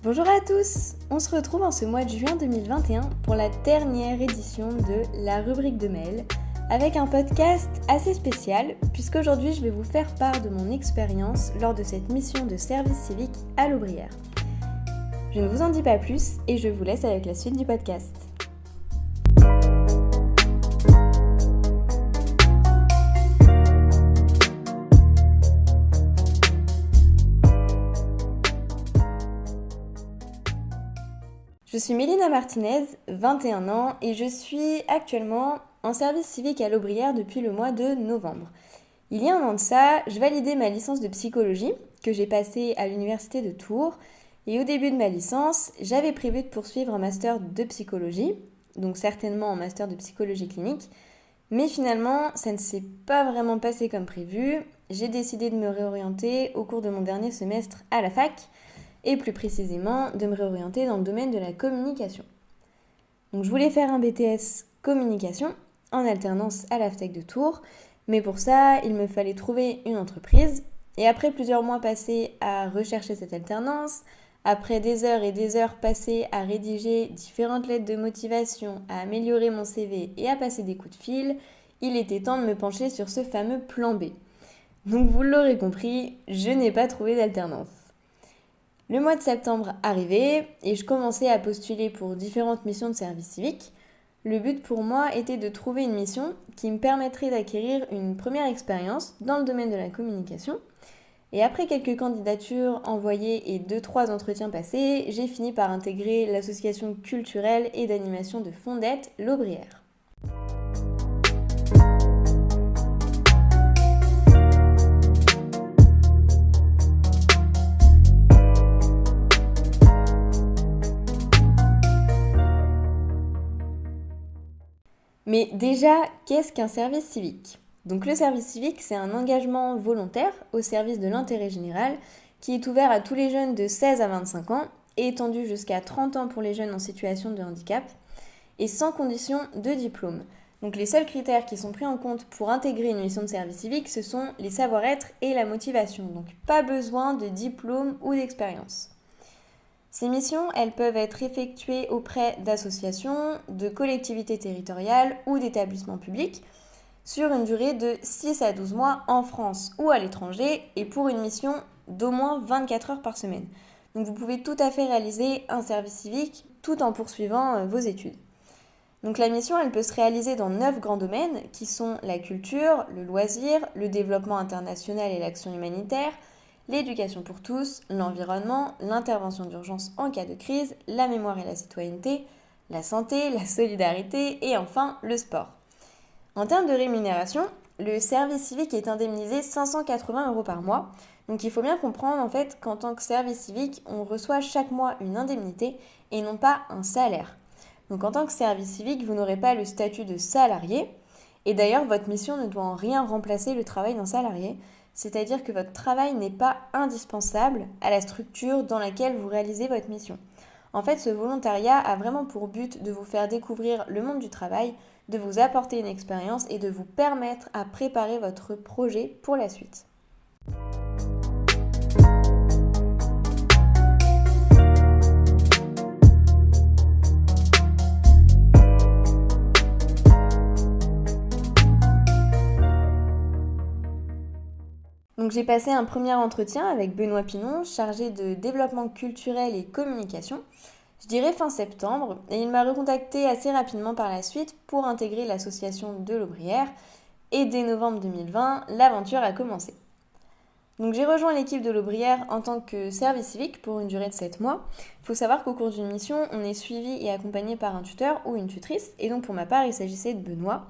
Bonjour à tous. On se retrouve en ce mois de juin 2021 pour la dernière édition de la rubrique de mail avec un podcast assez spécial puisqu'aujourd'hui je vais vous faire part de mon expérience lors de cette mission de service civique à l'Aubrière. Je ne vous en dis pas plus et je vous laisse avec la suite du podcast. Je suis Mélina Martinez, 21 ans, et je suis actuellement en service civique à l'Aubrière depuis le mois de novembre. Il y a un an de ça, je validais ma licence de psychologie que j'ai passée à l'université de Tours. Et au début de ma licence, j'avais prévu de poursuivre un master de psychologie, donc certainement un master de psychologie clinique. Mais finalement, ça ne s'est pas vraiment passé comme prévu. J'ai décidé de me réorienter au cours de mon dernier semestre à la fac, et plus précisément de me réorienter dans le domaine de la communication. Donc je voulais faire un BTS communication en alternance à l'AFTEC de Tours, mais pour ça, il me fallait trouver une entreprise. Et après plusieurs mois passés à rechercher cette alternance, après des heures et des heures passées à rédiger différentes lettres de motivation, à améliorer mon CV et à passer des coups de fil, il était temps de me pencher sur ce fameux plan B. Donc vous l'aurez compris, je n'ai pas trouvé d'alternance. Le mois de septembre arrivait et je commençais à postuler pour différentes missions de service civique. Le but pour moi était de trouver une mission qui me permettrait d'acquérir une première expérience dans le domaine de la communication. Et après quelques candidatures envoyées et 2-3 entretiens passés, j'ai fini par intégrer l'association culturelle et d'animation de Fondette, l'Aubrière. Mais déjà, qu'est-ce qu'un service civique ? Donc le service civique, c'est un engagement volontaire au service de l'intérêt général qui est ouvert à tous les jeunes de 16 à 25 ans et étendu jusqu'à 30 ans pour les jeunes en situation de handicap et sans condition de diplôme. Donc les seuls critères qui sont pris en compte pour intégrer une mission de service civique, ce sont les savoir-être et la motivation. Donc pas besoin de diplôme ou d'expérience. Ces missions, elles peuvent être effectuées auprès d'associations, de collectivités territoriales ou d'établissements publics sur une durée de 6 à 12 mois en France ou à l'étranger et pour une mission d'au moins 24 heures par semaine. Donc vous pouvez tout à fait réaliser un service civique tout en poursuivant vos études. Donc la mission, elle peut se réaliser dans 9 grands domaines qui sont la culture, le loisir, le développement international et l'action humanitaire, l'éducation pour tous, l'environnement, l'intervention d'urgence en cas de crise, la mémoire et la citoyenneté, la santé, la solidarité et enfin le sport. En termes de rémunération, le service civique est indemnisé 580 € par mois. Donc il faut bien comprendre en fait qu'en tant que service civique, on reçoit chaque mois une indemnité et non pas un salaire. Donc en tant que service civique, vous n'aurez pas le statut de salarié. Et d'ailleurs, votre mission ne doit en rien remplacer le travail d'un salarié. C'est-à-dire que votre travail n'est pas indispensable à la structure dans laquelle vous réalisez votre mission. En fait, ce volontariat a vraiment pour but de vous faire découvrir le monde du travail, de vous apporter une expérience et de vous permettre à préparer votre projet pour la suite. Donc j'ai passé un premier entretien avec Benoît Pinon, chargé de développement culturel et communication, je dirais fin septembre, et il m'a recontacté assez rapidement par la suite pour intégrer l'association de l'Aubrière, et dès novembre 2020, l'aventure a commencé. Donc j'ai rejoint l'équipe de l'Aubrière en tant que service civique pour une durée de 7 mois. Il faut savoir qu'au cours d'une mission, on est suivi et accompagné par un tuteur ou une tutrice, et donc pour ma part, il s'agissait de Benoît.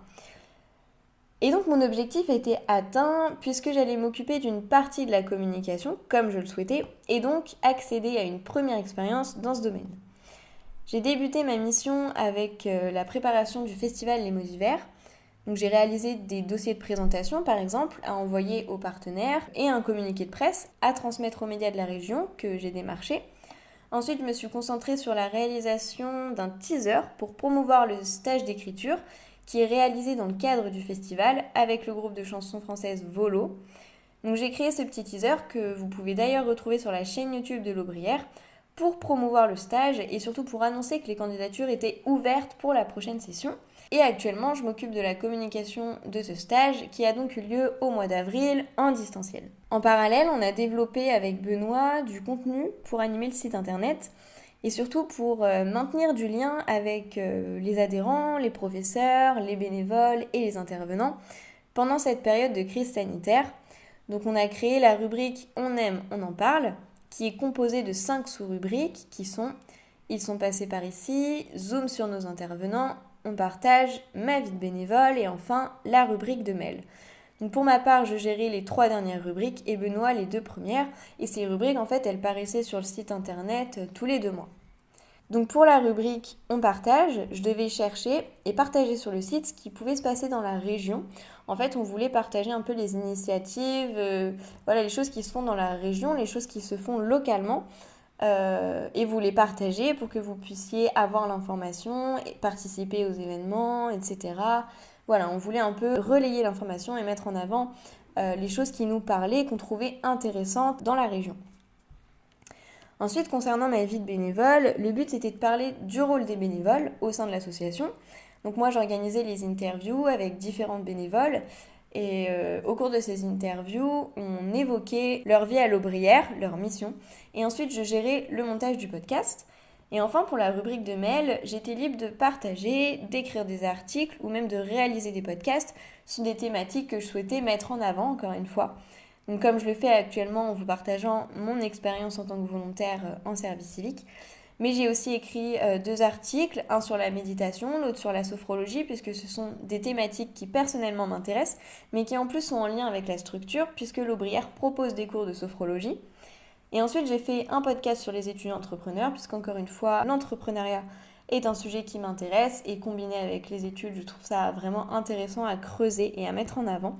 Et donc mon objectif était atteint puisque j'allais m'occuper d'une partie de la communication, comme je le souhaitais, et donc accéder à une première expérience dans ce domaine. J'ai débuté ma mission avec la préparation du festival Les Mots d'Hiver. Donc j'ai réalisé des dossiers de présentation par exemple à envoyer aux partenaires et un communiqué de presse à transmettre aux médias de la région que j'ai démarché. Ensuite, je me suis concentrée sur la réalisation d'un teaser pour promouvoir le stage d'écriture qui est réalisé dans le cadre du festival avec le groupe de chansons françaises Volo. Donc j'ai créé ce petit teaser que vous pouvez d'ailleurs retrouver sur la chaîne YouTube de l'Aubrière pour promouvoir le stage et surtout pour annoncer que les candidatures étaient ouvertes pour la prochaine session. Et actuellement, je m'occupe de la communication de ce stage qui a donc eu lieu au mois d'avril en distanciel. En parallèle, on a développé avec Benoît du contenu pour animer le site internet et surtout pour maintenir du lien avec les adhérents, les professeurs, les bénévoles et les intervenants pendant cette période de crise sanitaire. Donc on a créé la rubrique On aime, on en parle, qui est composée de 5 sous-rubriques qui sont Ils sont passés par ici, Zoom sur nos intervenants, On partage, Ma vie de bénévole et enfin la rubrique de mail. Donc pour ma part, je gérais les 3 dernières rubriques et Benoît les 2 premières. Et ces rubriques, en fait, elles paraissaient sur le site internet tous les 2 mois. Donc pour la rubrique On partage, je devais chercher et partager sur le site ce qui pouvait se passer dans la région. En fait, on voulait partager un peu les initiatives, les choses qui se font dans la région, les choses qui se font localement. Et vous les partager pour que vous puissiez avoir l'information, et participer aux événements, etc. Voilà, on voulait un peu relayer l'information et mettre en avant les choses qui nous parlaient, qu'on trouvait intéressantes dans la région. Ensuite, concernant ma vie de bénévole, le but c'était de parler du rôle des bénévoles au sein de l'association. Donc moi j'organisais les interviews avec différents bénévoles et au cours de ces interviews, on évoquait leur vie à l'Aubrière, leur mission, et ensuite je gérais le montage du podcast. Et enfin pour la rubrique de mail, j'étais libre de partager, d'écrire des articles ou même de réaliser des podcasts sur des thématiques que je souhaitais mettre en avant, encore une fois. Donc comme je le fais actuellement en vous partageant mon expérience en tant que volontaire en service civique. Mais j'ai aussi écrit 2 articles, un sur la méditation, l'autre sur la sophrologie, puisque ce sont des thématiques qui personnellement m'intéressent, mais qui en plus sont en lien avec la structure, puisque l'Aubrière propose des cours de sophrologie. Et ensuite j'ai fait un podcast sur les étudiants entrepreneurs, puisqu'encore une fois, l'entrepreneuriat est un sujet qui m'intéresse, et combiné avec les études, je trouve ça vraiment intéressant à creuser et à mettre en avant.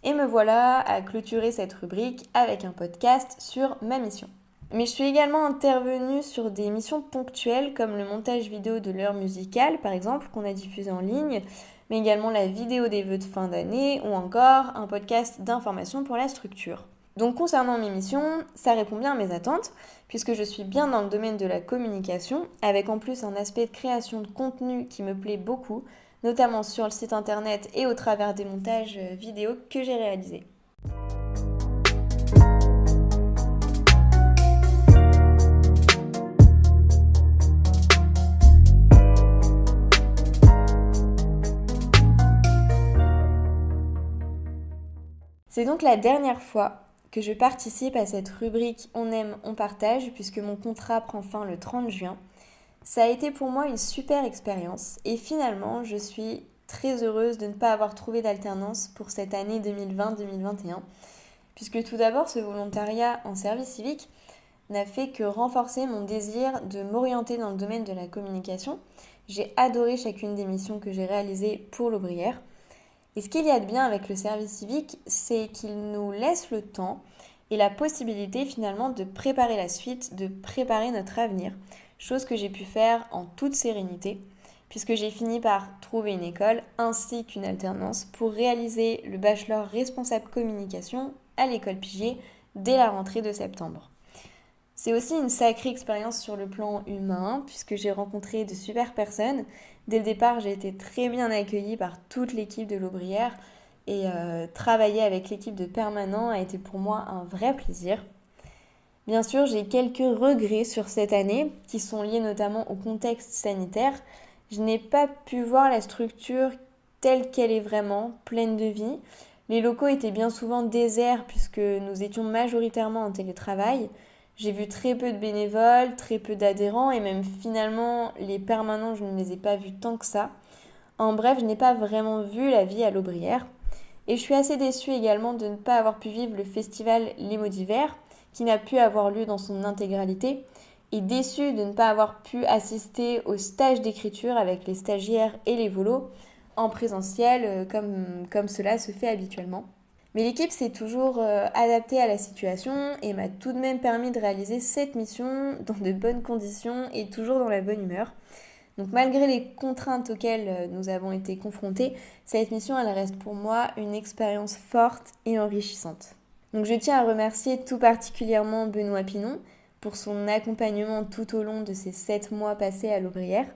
Et me voilà à clôturer cette rubrique avec un podcast sur ma mission. Mais je suis également intervenue sur des missions ponctuelles comme le montage vidéo de l'heure musicale par exemple qu'on a diffusé en ligne, mais également la vidéo des vœux de fin d'année ou encore un podcast d'information pour la structure. Donc concernant mes missions, ça répond bien à mes attentes puisque je suis bien dans le domaine de la communication avec en plus un aspect de création de contenu qui me plaît beaucoup, notamment sur le site internet et au travers des montages vidéo que j'ai réalisés. C'est donc la dernière fois que je participe à cette rubrique On aime, on partage puisque mon contrat prend fin le 30 juin. Ça a été pour moi une super expérience et finalement je suis très heureuse de ne pas avoir trouvé d'alternance pour cette année 2020-2021 puisque tout d'abord ce volontariat en service civique n'a fait que renforcer mon désir de m'orienter dans le domaine de la communication. J'ai adoré chacune des missions que j'ai réalisées pour l'Aubrière. Et ce qu'il y a de bien avec le service civique, c'est qu'il nous laisse le temps et la possibilité finalement de préparer la suite, de préparer notre avenir. Chose que j'ai pu faire en toute sérénité, puisque j'ai fini par trouver une école ainsi qu'une alternance pour réaliser le bachelor responsable communication à l'école Piget dès la rentrée de septembre. C'est aussi une sacrée expérience sur le plan humain, puisque j'ai rencontré de super personnes. Dès le départ, j'ai été très bien accueillie par toute l'équipe de l'Aubrière et travailler avec l'équipe de permanent a été pour moi un vrai plaisir. Bien sûr, j'ai quelques regrets sur cette année, qui sont liés notamment au contexte sanitaire. Je n'ai pas pu voir la structure telle qu'elle est vraiment, pleine de vie. Les locaux étaient bien souvent déserts puisque nous étions majoritairement en télétravail. J'ai vu très peu de bénévoles, très peu d'adhérents et même finalement les permanents, je ne les ai pas vus tant que ça. En bref, je n'ai pas vraiment vu la vie à l'Aubrière. Et je suis assez déçue également de ne pas avoir pu vivre le festival Les Mots d'hiver, qui n'a pu avoir lieu dans son intégralité, et déçue de ne pas avoir pu assister au stage d'écriture avec les stagiaires et les volos en présentiel comme cela se fait habituellement. Mais l'équipe s'est toujours adaptée à la situation et m'a tout de même permis de réaliser cette mission dans de bonnes conditions et toujours dans la bonne humeur. Donc malgré les contraintes auxquelles nous avons été confrontés, cette mission elle reste pour moi une expérience forte et enrichissante. Donc je tiens à remercier tout particulièrement Benoît Pinon, pour son accompagnement tout au long de ces 7 mois passés à l'Aubrière.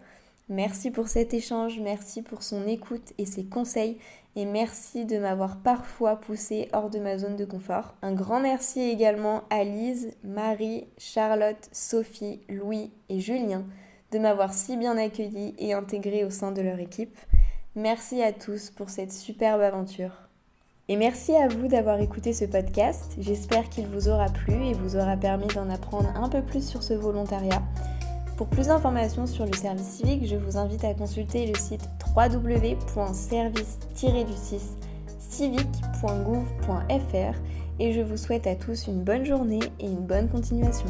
Merci pour cet échange, merci pour son écoute et ses conseils et merci de m'avoir parfois poussé hors de ma zone de confort. Un grand merci également à Lise, Marie, Charlotte, Sophie, Louis et Julien de m'avoir si bien accueilli et intégré au sein de leur équipe. Merci à tous pour cette superbe aventure. Et merci à vous d'avoir écouté ce podcast. J'espère qu'il vous aura plu et vous aura permis d'en apprendre un peu plus sur ce volontariat. Pour plus d'informations sur le service civique, je vous invite à consulter le site www.service-civique.gouv.fr et je vous souhaite à tous une bonne journée et une bonne continuation.